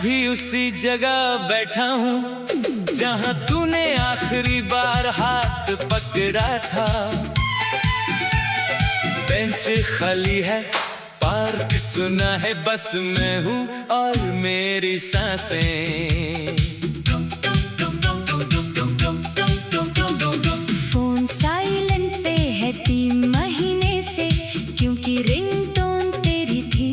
भी उसी जगह बैठा हूँ जहाँ तूने आखिरी बार हाथ पकड़ा था। बेंच खाली है, पार्क सुना है, बस मैं हूँ और मेरी सांसें। फोन साइलेंट पे है 3 महीने से, क्योंकि रिंगटोन तेरी थी।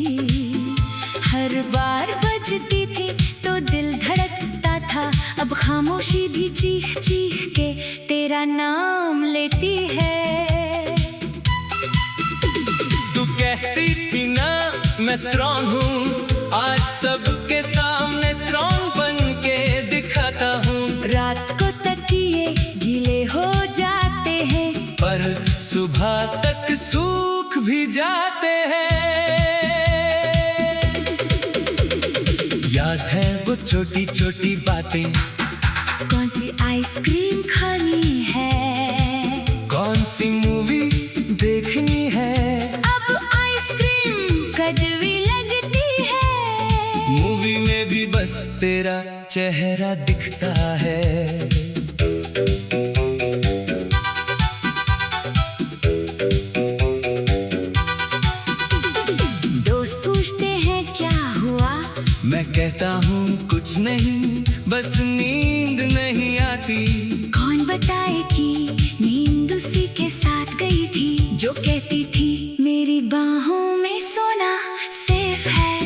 हर बार बजती थी तो दिल धड़कता था, अब खामोशी भी चीख चीख के तेरा नाम लेती है। तू कहती थी ना मैं स्ट्रॉन्ग हूँ, आज सबके सामने स्ट्रॉन्ग बन के दिखाता हूँ। रात को तकिए गीले हो जाते हैं, पर सुबह तक सूख भी जाते हैं। याद है वो छोटी छोटी बातें, कौन सी आइसक्रीम खानी है, कौन सी मूवी देखनी है। अब आइसक्रीम कड़वी लगती है, मूवी में भी बस तेरा चेहरा दिखता है। दोस्त पूछते हैं क्या हुआ, मैं कहता हूँ कुछ नहीं, बस नींद नहीं आती। कौन बताए कि नींद उसी के साथ गई थी जो कहती थी मेरी बाहों में सोना सेफ है।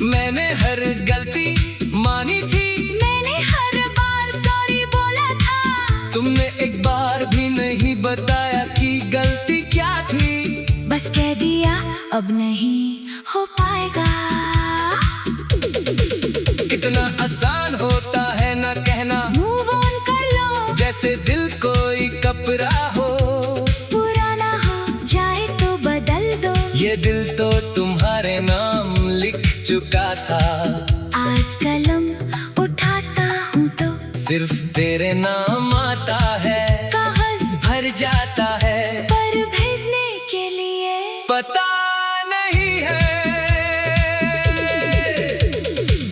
मैंने हर गलती मानी थी, मैंने हर बार सॉरी बोला था, तुमने एक बार भी नहीं बताया कि गलती क्या थी। बस कह दिया अब नहीं हो पाएगा। कितना आसान होता है ना कहना, मूव ऑन कर लो, जैसे दिल कोई कपड़ा हो। पुराना हो जाए तो बदल दो, ये दिल तो तुम्हारे नाम लिख चुका था। आज कलम उठाता हूँ तो सिर्फ तेरे नाम आता है, कागज भर जाता है, पर भेजने के लिए पता नहीं है।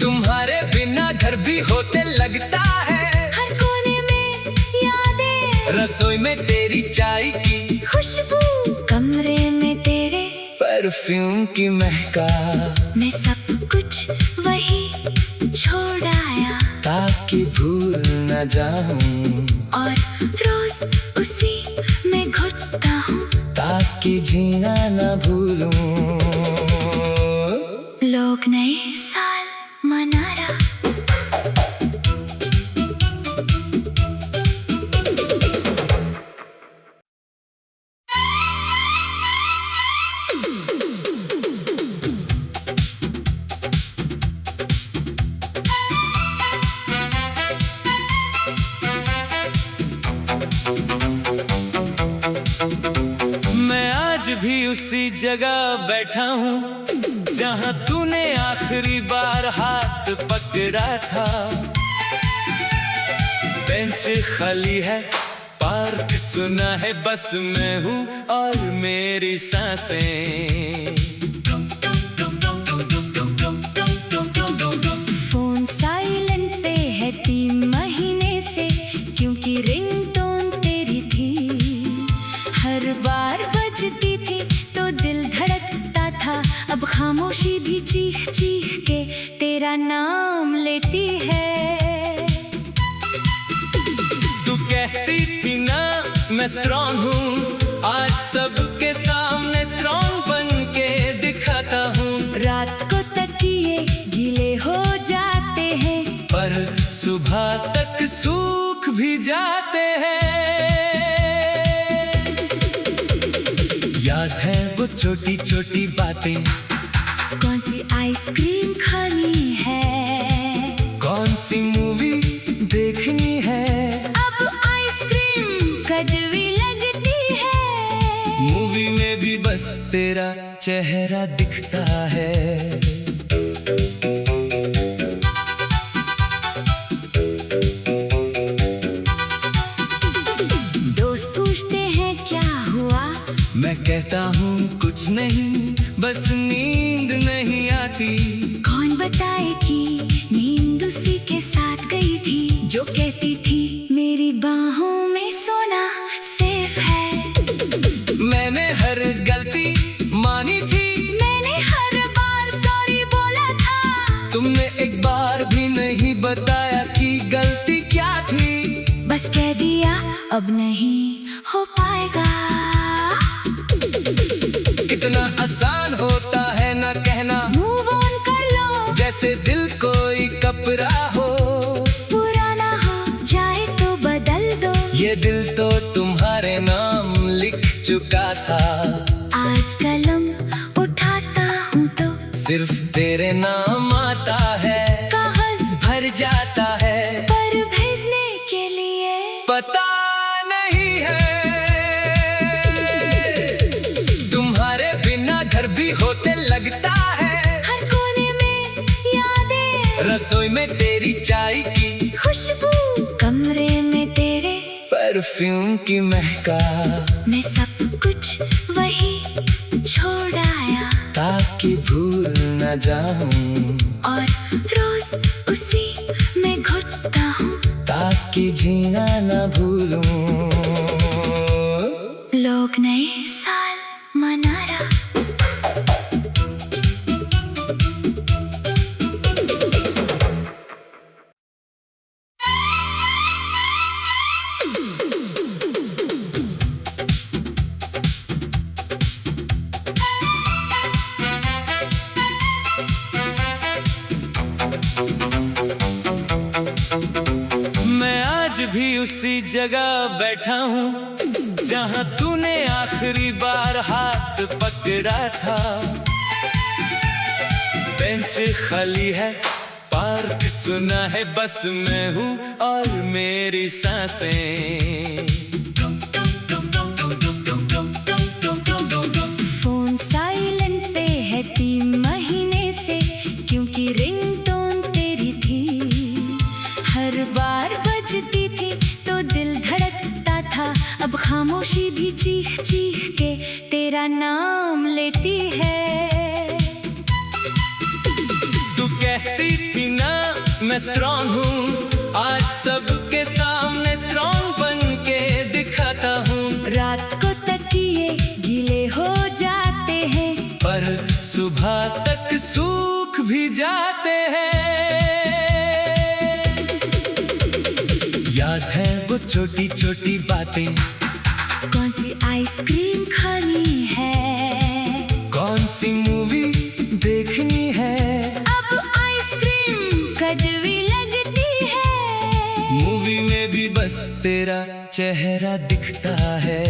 तुम्हारे बिना घर भी होते लगता है, हर कोने में यादें, रसोई में तेरी चाय की खुशबू, कमरे में तेरे परफ्यूम की महका। मैं सब कुछ वही छोड़ आया, ताकि भूल न जाऊं, और रोज उसी में घुटता हूँ, ताकि जीना न भूलूं। लोग नए साल मना रहा, मैं आज भी उसी जगह बैठा हूँ जहाँ तूने आखिरी बार हाथ पकड़ा था। बेंच खाली है, पार्क सुना है, बस मैं हूँ और मेरी सांसें। फोन साइलेंट पे है 3 महीने से, क्योंकि रिंगटोन तेरी थी। हर बार बजती थी तो दिल धड़कता था, अब खामोशी भी चीख चीख के तेरा नाम लेती है। तू कहती थी ना मैं स्ट्रॉन्ग हूँ, आज सबके सामने स्ट्रॉन्ग बन के दिखाता हूँ। रात को तकिए गीले हो जाते हैं, पर सुबह तक सूख भी जाते हैं। याद है वो छोटी छोटी बातें, कौन सी आइसक्रीम खानी है, कौन सी मूवी देखनी है। अब आइसक्रीम कड़वी लगती है, मूवी में भी बस तेरा चेहरा दिखता है। दोस्त पूछते हैं क्या हुआ, मैं कहता हूँ कुछ नहीं, बस नींद नहीं आती। कौन बताए कि नींद उसी के साथ गई थी जो कहती थी मेरी बाहों में सोना सेफ है। मैंने हर गलती मानी थी, मैंने हर बार सॉरी बोला था। तुमने एक बार भी नहीं बताया कि गलती क्या थी। बस कह दिया अब नहीं हो पाएगा। कितना आसान होता है ना कहना मूव ऑन कर लो, जैसे दिल कोई कपड़ा हो। पुराना हो जाए तो बदल दो, ये दिल तो तुम्हारे नाम लिख चुका था। आज कलम उठाता हूँ तो सिर्फ तेरे नाम आता है, कागज भर जाता है, पर भेजने के लिए पता नहीं है। तुम्हारे बिना घर भी होते लगता है, हर कोने में यादें, रसोई में तेरी चाय की खुशबू, कमरे में तेरे परफ्यूम की महका। मैं सब कुछ वही छोड़ आया ताकि भूल न जाऊं, और रोज उसी में घुटता हूँ ताकि जीना न भूलूं। लोग नए साल मना रहा। मैं आज भी उसी जगह बैठा हूँ जहाँ तूने आखिरी बार हाथ पकड़ा था। बेंच खाली है, पार्क सुना है, बस मैं हूँ और मेरी सांसें। फोन साइलेंट पे है 3 महीने से, क्योंकि रिंगटोन तेरी थी। हर बार बजती थी तो दिल धड़कता था, अब खामोशी भी चीख चीख के तेरा नाम लेती है। तू कहती थी ना मैं स्ट्रॉन्ग हूँ, आज सबके सामने स्ट्रॉन्ग बन के दिखाता हूँ। रात को तकिए गीले हो जाते हैं, पर सुबह तक सूख भी जाते हैं। याद है वो छोटी छोटी बातें, कौन सी आइसक्रीम खानी है, कौन सी मूवी देखनी है। अब आइसक्रीम कड़वी लगती है, मूवी में भी बस तेरा चेहरा दिखता है।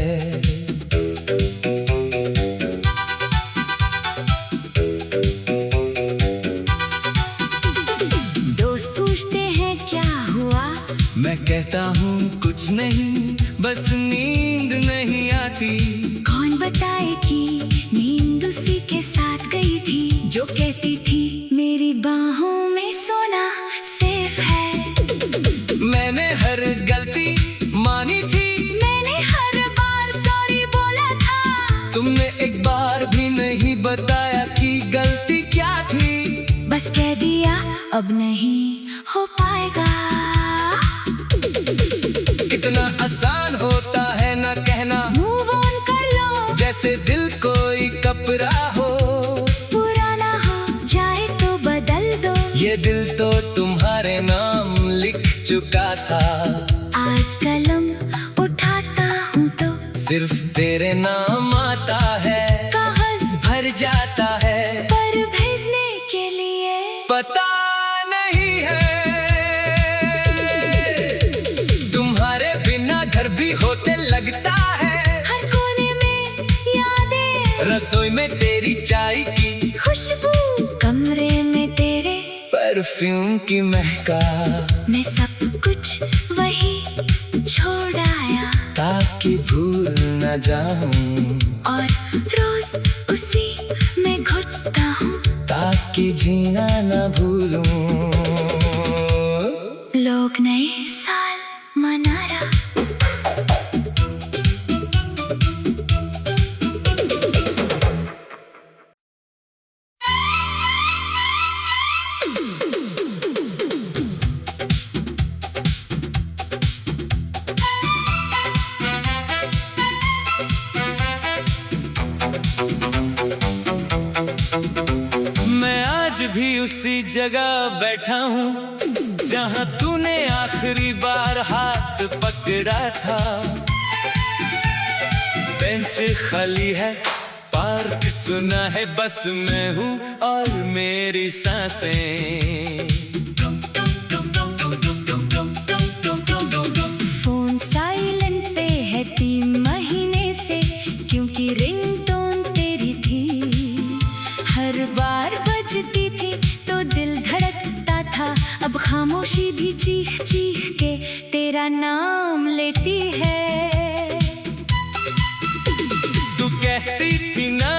दोस्त पूछते हैं क्या हुआ, मैं कहता हूँ कुछ नहीं, बस नींद नहीं आती। कौन बताए कि नींद उसी के साथ गई थी जो कहती थी मेरी बाहों में सोना सेफ है। मैंने हर गलती मानी थी, मैंने हर बार सॉरी बोला था। तुमने एक बार भी नहीं बताया कि गलती क्या थी। बस कह दिया अब नहीं हो पाएगा। कितना आसान होता है ना कहना मूव ऑन कर लो, जैसे दिल कोई कपड़ा हो। पुराना हो जाए तो बदल दो, ये दिल तो तुम्हारे नाम लिख चुका था। आज कलम उठाता हूँ तो सिर्फ तेरे नाम आता है, कागज भर जाता है, पर भेजने के लिए पता नहीं है। तुम्हारे बिना घर भी होते लगता है, हर कोने में यादें, रसोई में तेरी चाय की खुशबू, कमरे में तेरे परफ्यूम की महका। मैं सब कुछ वही छोड़ आया ताकि भूल न जाऊं, और रोज उसी में घुटता हूँ ताकि जीना न भूलूं। लोग नए साल मना रहा। मैं आज भी उसी जगह बैठा हूँ जहाँ तूने आखिरी बार हाथ पकड़ा था। बेंच खाली है, पार्क सुना है, बस मैं हूँ और मेरी सांसें। फोन साइलेंट पे है 3 महीने से, क्योंकि रिंगटोन तेरी थी। हर बार बजती थी तो दिल धड़कता था। अब खामोशी भी चीख चीख के तेरा नाम लेती है। तू कहती थी ना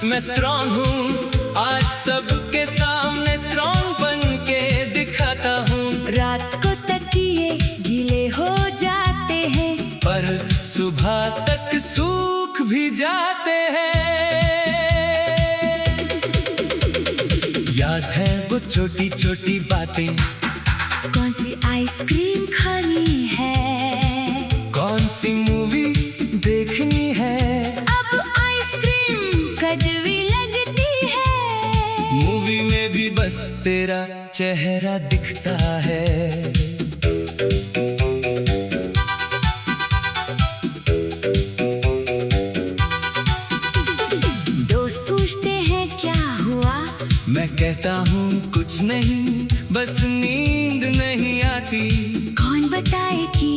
मैं स्ट्रॉन्ग हूँ, आज सबके सामने स्ट्रॉन्ग बन के दिखाता हूँ। रात को तकिए गीले हो जाते हैं, पर सुबह तक सूख भी जाते हैं। याद है वो छोटी छोटी बातें, कौन सी आइसक्रीम खानी है, कौन सी मूवी देखनी है। अब आइसक्रीम कड़वी लगती है, मूवी में भी बस तेरा चेहरा दिखता है। दोस्त पूछते हैं क्या हुआ, मैं कहता हूँ कुछ नहीं, बस नींद नहीं आती। कौन बताए कि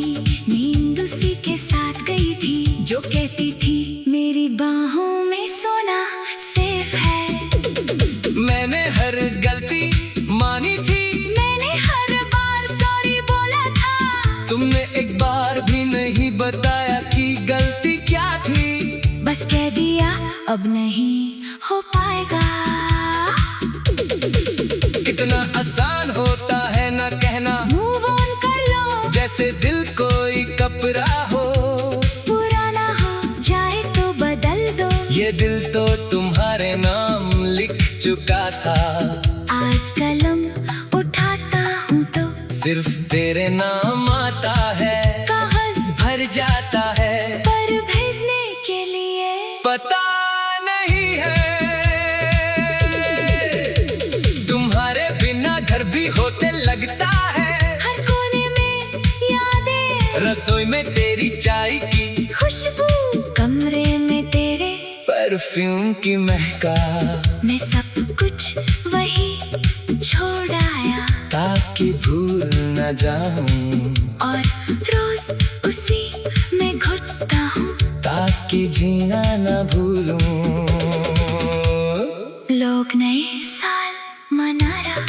नींद उसी के साथ गई थी जो कहती थी मेरी बाहों में सोना सेफ है। मैंने हर गलती मानी थी, मैंने हर बार सॉरी बोला था, तुमने एक बार भी नहीं बताया कि गलती क्या थी। बस कह दिया अब नहीं हो पाएगा। इतना आसान होता है ना कहना, मूव ऑन कर लो, जैसे दिल कोई कपड़ा हो। पुराना हो जाए तो बदल दो, ये दिल तो तुम्हारे नाम लिख चुका था। आज कलम उठाता हूँ तो सिर्फ तेरे नाम आता है, कागज भर जाता है, पर भेजने के लिए पता नहीं है। तुम्हारे बिना घर भी होते लगता है, हर कोने में यादें, रसोई में तेरी चाय की खुशबू, कमरे में तेरे परफ्यूम की महका। मैं सब कुछ वही छोड़ आया, ताकि भूल न जाऊं, और रोज उसी में घुटता हूँ, ताकि जीना न भूलूं। लोग नए साल मना रहा,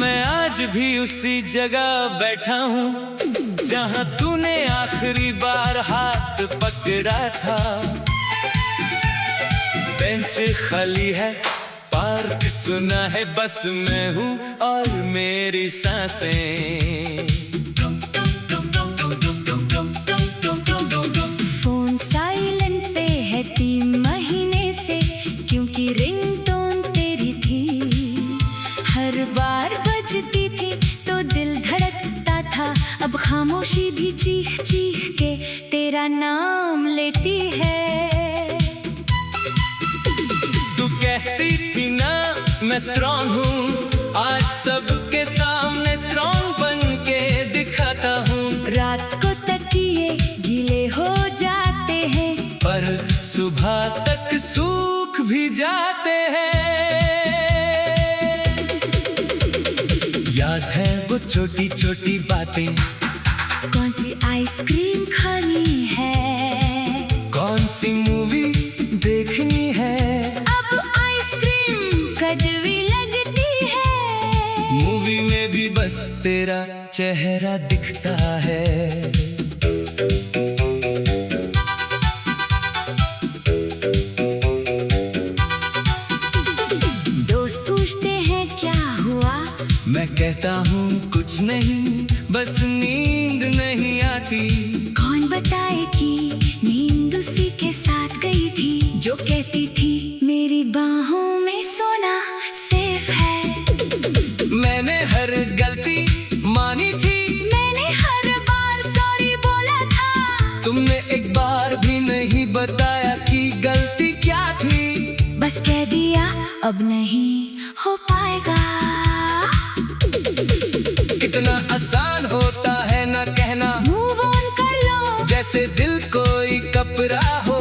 मैं आज भी उसी जगह बैठा हूँ जहाँ तूने आखिरी बार हाथ पकड़ा था। बेंच खाली है, पार्क सुना है, बस मैं हूँ और मेरी सांसें। फोन साइलेंट पे है 3 महीने से, क्योंकि रिंगटोन तेरी थी। हर बार बजती थी तो दिल धड़कता था। अब खामोशी भी चीख चीख के तेरा नाम लेती है। तू कहती थी ना मैं स्ट्रॉन्ग हूँ, आज सबके सामने स्ट्रॉन्ग बन के दिखाता हूँ। रात को तकिए गीले हो जाते हैं, पर सुबह तक सूख भी जाते हैं। याद है वो छोटी छोटी बातें, कौन सी आइसक्रीम खानी है, कौन सी मूवी देखनी है। अब आइसक्रीम कड़वी लगती है, मूवी में भी बस तेरा चेहरा दिखता है। तुमने एक बार भी नहीं बताया कि गलती क्या थी। बस कह दिया अब नहीं हो पाएगा। कितना आसान होता है ना कहना मूव ऑन कर लो, जैसे दिल कोई कपड़ा हो।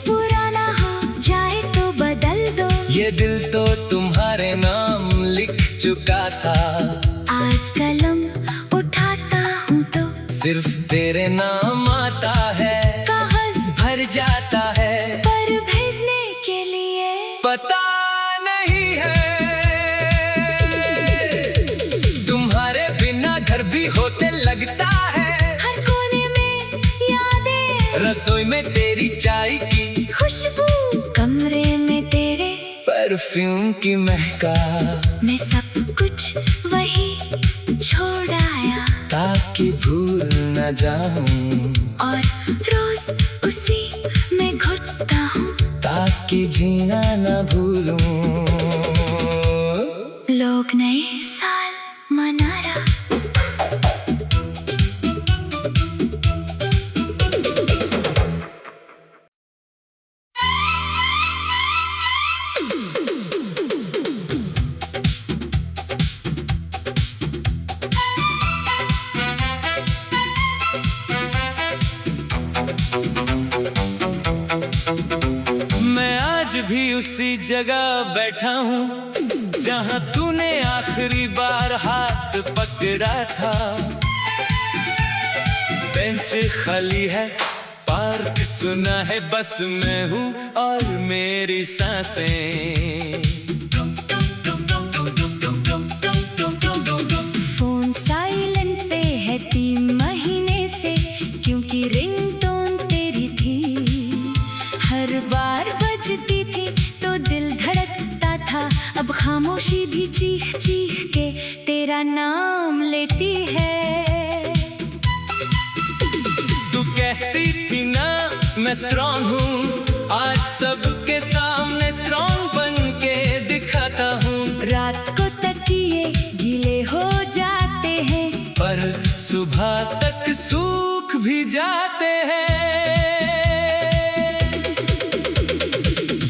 पुराना हो जाए तो बदल दो, ये दिल तो तुम्हारे नाम लिख चुका था। आज कलम उठाता हूँ तो सिर्फ तेरे नाम आता है, कागज भर जाता है, पर भेजने के लिए पता नहीं है। तुम्हारे बिना घर भी होते लगता है, हर कोने में यादें, रसोई में तेरी चाय की खुशबू, कमरे में तेरे परफ्यूम की महका। मैं सब कुछ वही छोड़ आया, ताकि भूल न जाऊं, और रोज उसी में घुटता हूँ, ताकि जीना न भूलूं। लोग नए साल मना रहा। मैं आज भी उसी जगह बैठा हूँ जहाँ तूने आखिरी बार हाथ पकड़ा था। बेंच खाली है, पार्क सुना है, बस मैं हूँ और मेरी सांसें। फोन साइलेंट पे है 3 महीने से, क्योंकि रिंगटोन तेरी थी। हर बार बजती थी तो दिल धड़कता था, अब खामोशी भी चीख चीख के तेरा नाम लेती है। तू कहती थी ना मैं स्ट्रॉन्ग हूँ, आज सबके सामने स्ट्रॉन्ग बन के दिखाता हूँ। रात को तकिए गीले हो जाते हैं, पर सुबह तक सूख भी जाते हैं।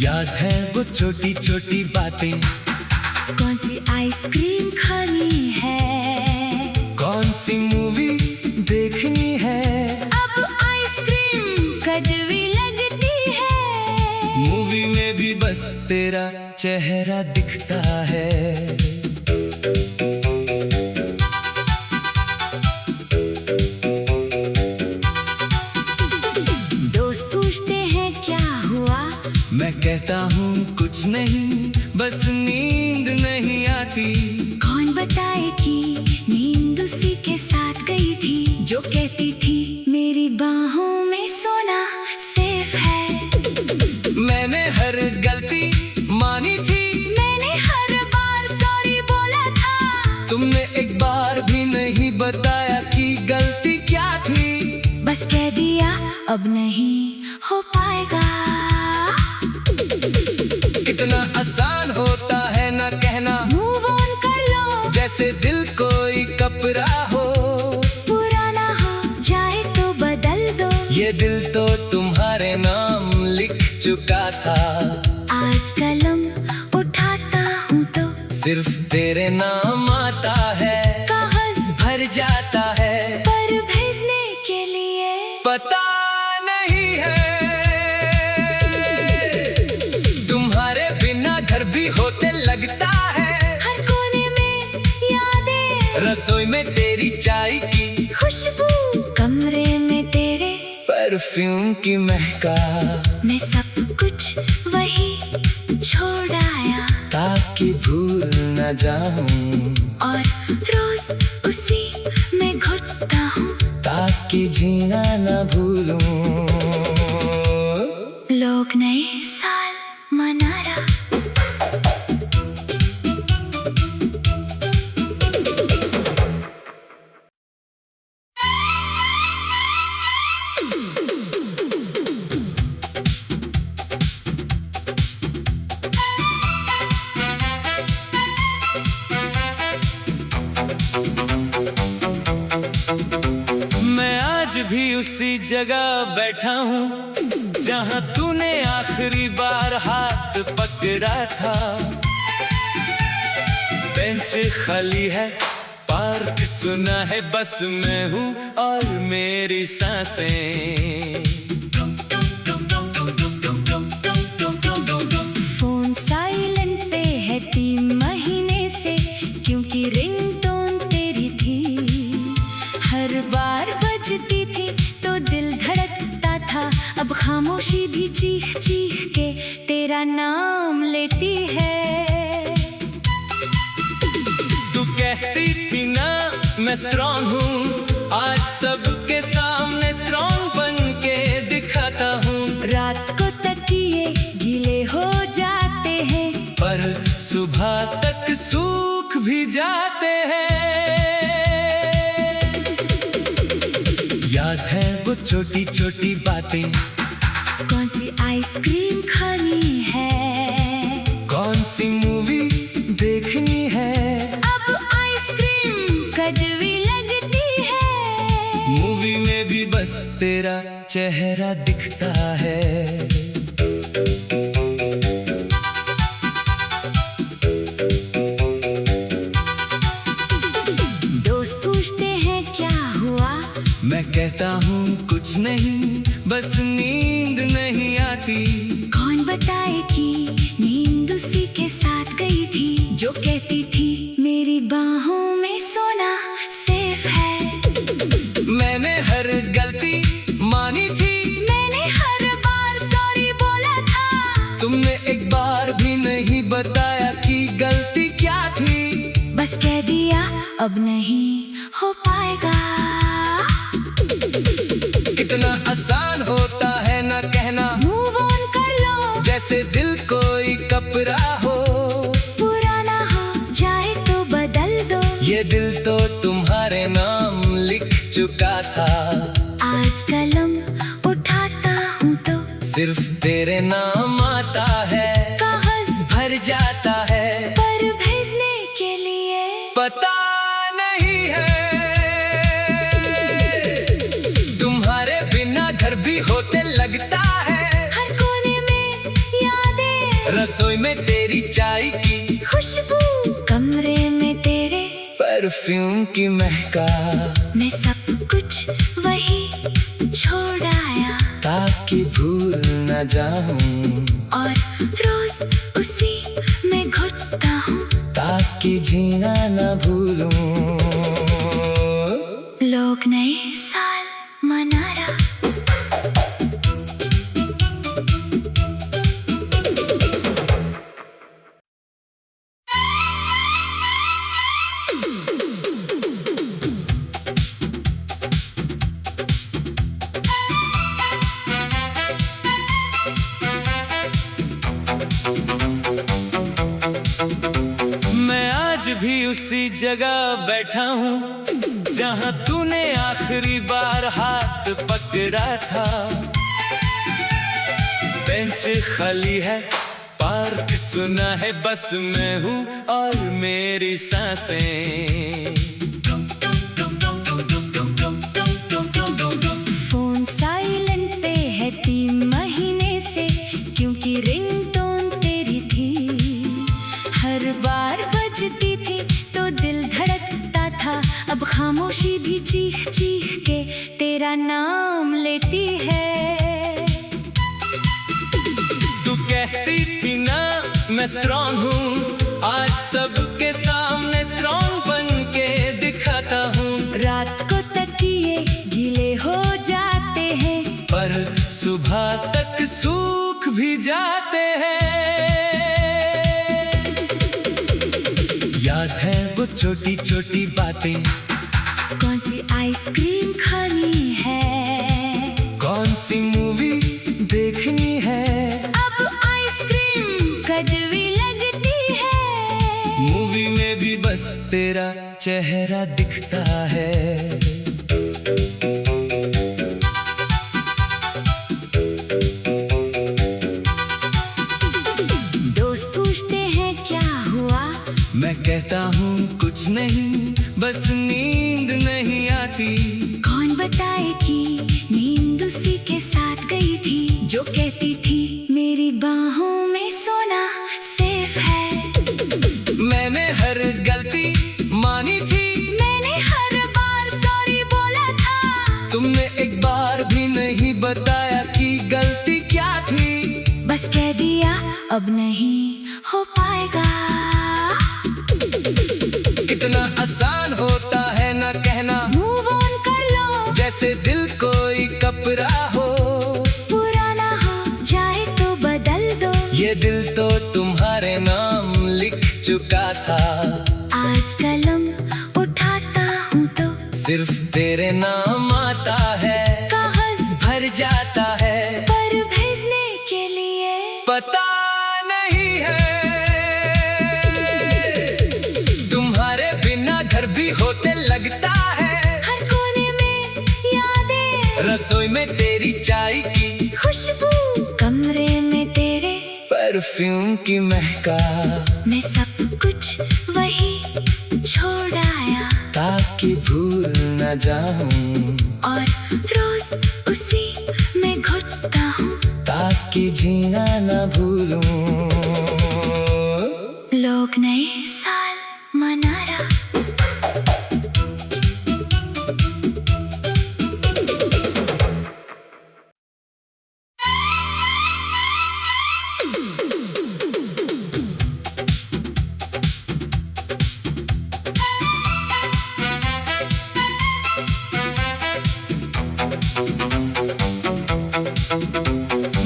याद है वो छोटी छोटी बातें, कौन सी आइसक्रीम खानी है, कौन सी मूवी देखनी है। अब आइसक्रीम कड़वी लगती है, मूवी में भी बस तेरा चेहरा दिखता है। दोस्त पूछते हैं क्या हुआ, मैं कहता हूँ कुछ नहीं, बस नींद नहीं आती। कौन बताए कि नींद उसी के साथ गई थी, जो कहती थी मेरी बाहों में सोना सेफ है। मैंने हर गलती मानी थी, मैंने हर बार सॉरी बोला था, तुमने एक बार भी नहीं बताया कि गलती क्या थी। बस कह दिया अब नहीं हो पाएगा। कितना आसान होता है ना कहना मूव ऑन कर लो, जैसे दिल कोई कपड़ा हो। पुराना हो जाए तो बदल दो, ये दिल तो तुम्हारे नाम लिख चुका था। आज कलम उठाता हूँ तो सिर्फ तेरे नाम आता है, कागज भर जाता है, पर भेजने के लिए पता नहीं है। तुम्हारे बिना घर भी होते लगता है, हर कोने में यादें, रसोई में तेरी चाय की खुशबू, कमरे में तेरे परफ्यूम की महका। मैं सब कुछ वही छोड़ आया, ताकि भूल न जाऊं, और रोज उसी में घुटता हूँ, ताकि जीना न भूलूं। लोग नए साल मना रहा। मैं आज भी उसी जगह बैठा हूँ जहाँ तूने आखिरी बार हाथ पकड़ा था। बेंच खाली है, पार्क सुना है, बस मैं हूँ और मेरी सांसें। फोन साइलेंट पे है 3 महीने से, क्योंकि रिंगटोन तेरी थी। हर बार बजती थी तो दिल धड़कता था। अब खामोशी भी चीख चीख के तेरा नाम लेती है। तू कहती थी ना मैं स्ट्रॉन्ग हूँ, आज सबके सामने स्ट्रॉन्ग बन के दिखाता हूँ। रात को तकिए गीले हो जाते हैं, पर सुबह तक सूख भी जाते हैं। याद है वो छोटी छोटी बातें, कौन सी आइसक्रीम खानी है, कौन सी मूवी देखनी है। अब आइसक्रीम कड़वी लगती है, मूवी में भी बस तेरा चेहरा दिखता है। दोस्त पूछते हैं क्या हुआ, मैं कहता हूँ कुछ नहीं, बस नींद नहीं आती। कौन बताए कि नींद उसी के साथ गई थी जो कहती थी मेरी बाहों में सोना सेफ है। मैंने हर गलती मानी थी, मैंने हर बार सॉरी बोला था, तुमने एक बार भी नहीं बताया कि गलती क्या थी। बस कह दिया अब नहीं हो पाएगा। कितना आसान होता है ना कहना, मूव ऑन कर लो, जैसे दिल कोई कपड़ा हो। पुराना हो जाए तो बदल दो, ये दिल तो तुम्हारे नाम लिख चुका था। आज कलम उठाता हूँ तो सिर्फ तेरे नाम आता है, कागज भर जाता है, पर भेजने के लिए पता नहीं है। तुम्हारे बिना घर भी होते लगता है, हर कोने में यादें, रसोई में तेरी चाय की खुशबू, कमरे में तेरे परफ्यूम की महका। मैं सब कुछ वही छोड़ आया, ताकि भूल न जाऊं, और रोज उसी में घुटता हूँ, ताकि जीना न भूलूं। लोग नए साल मना रहा। मैं आज भी उसी जगह बैठा हूँ जहाँ तूने आखिरी बार हाथ पकड़ा था। बेंच खाली है, पार्क सुना है, बस मैं हूँ और मेरी सांसें। फोन साइलेंट पे है 3 महीने से, क्योंकि रिंगटोन तेरी थी। हर बार बजती थी तो दिल धड़कता था। अब खामोशी भी चीख चीख के तेरा नाम लेती है। तू कहती थी ना मैं स्ट्रॉन्ग हूँ, आज सबके सामने स्ट्रॉन्ग बन के दिखाता हूँ। रात को तकिए गीले हो जाते हैं, पर सुबह तक सूख भी जाते हैं। याद है वो छोटी छोटी बातें, कौन सी आइसक्रीम खानी है, कौन सी मूवी देखनी है। अब आइसक्रीम कड़वी लगती है, मूवी में भी बस तेरा चेहरा दिखता है। दोस्त पूछते हैं क्या हुआ, मैं कहता हूँ कुछ नहीं, बस नींद नहीं आती। कौन बताए कि कहती थी मेरी बाहों में सोना सेफ है। मैंने हर गलती मानी थी, मैंने हर बार सॉरी बोला था। तुमने एक बार भी नहीं बताया कि गलती क्या थी। बस कह दिया अब नहीं हो पाएगा। कितना आसान होता है ना कहना, मूव ऑन कर लो जैसे दिल कोई कपड़ा हो। पुराना हो जाए तो बदल दो, ये दिल तो तुम्हारे नाम लिख चुका था। आज कलम उठाता हूँ तो सिर्फ तेरे नाम आता है, कागज भर जाता है। पर भेजने के लिए पता नहीं है, तुम्हारे बिना घर भी होते लगता है। हर कोने में यादें, रसोई में तेरी चाय की खुशबू, कमरे में तेरे परफ्यूम की महका। मैं सब कुछ वही छोड़ आया, ताकि भूल न जाऊं, और रोज उसी में घुटता हूँ, ताकि जीना न भूलूं। लोग नए साल मना रहा।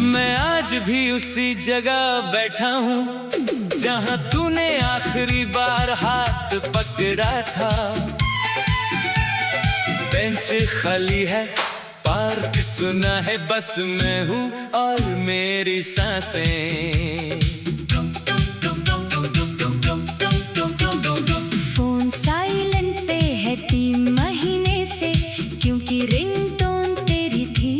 मैं आज भी उसी जगह बैठा हूँ जहाँ तूने आखिरी बार हाथ पकड़ा था। बेंच खाली है, पार्क सुना है, बस मैं हूँ और मेरी सांसें। फोन साइलेंट पे है 3 महीने से, क्योंकि रिंगटोन तेरी थी।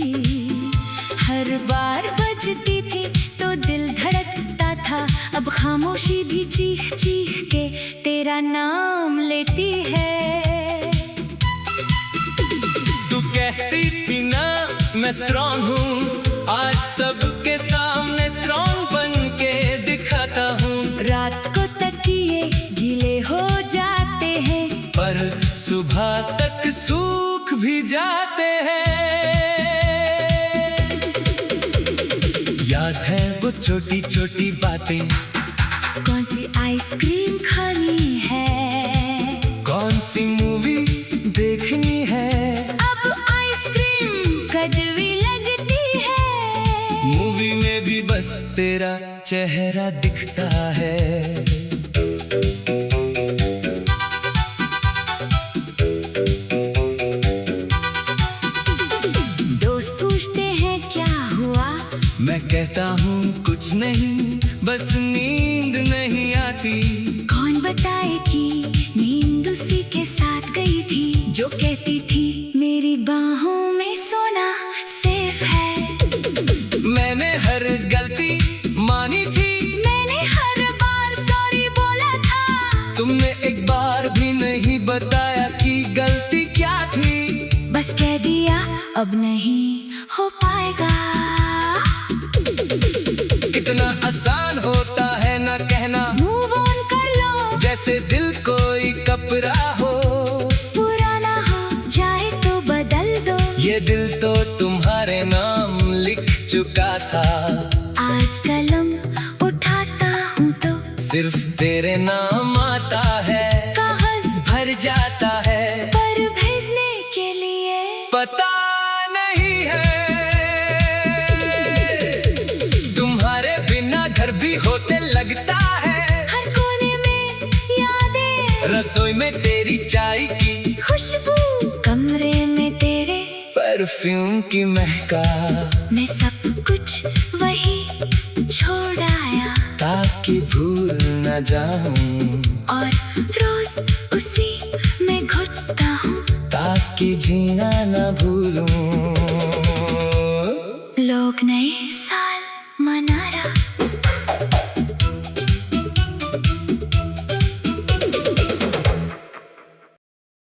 हर बार बजती थी तो दिल धड़कता था। अब खामोशी भी चीख चीख के तेरा नाम लेती है। तू कहती थी ना मैं स्ट्रॉन्ग हूँ, आज सबके सामने स्ट्रॉन्ग बन के दिखाता हूँ। रात को तकिए गीले हो जाते हैं, पर सुबह तक सूख भी जाते हैं। याद है वो छोटी छोटी बातें, कौन सी आइसक्रीम खानी है, कौन सी मूवी देखनी है। अब आइसक्रीम कड़वी लगती है। मूवी में भी बस तेरा चेहरा दिखता है। दोस्त पूछते हैं क्या हुआ, मैं कहता हूँ कुछ नहीं, बस नींद नहीं आती। कौन बताए कि नींद उसी के साथ गई थी, जो कहती थी मेरी बाहों में सोना सेफ है। मैंने हर गलती मानी थी, मैंने हर बार सॉरी बोला था। तुमने एक बार भी नहीं बताया कि गलती क्या थी। बस कह दिया अब नहीं हो पाएगा। कितना आसान होता है ना कहना, मूव ऑन कर लो जैसे दिल कोई कपड़ा हो। पुराना हो जाए तो बदल दो, ये दिल तो तुम्हारे नाम लिख चुका था। आज कलम उठाता हूँ तो सिर्फ तेरे नाम आता है, कागज भर जाता है। पर भेजने के लिए पता नहीं है, तुम्हारे बिना घर भी होते लगता है। हर कोने में यादें, रसोई में तेरी चाय की खुशबू, कमरे में तेरे परफ्यूम की महका। मैं सब कुछ वही छोड़ आया, ताकि भूल न जाऊं, और रोज उसी में घुटता हूँ, ताकि जीना न भूलूं।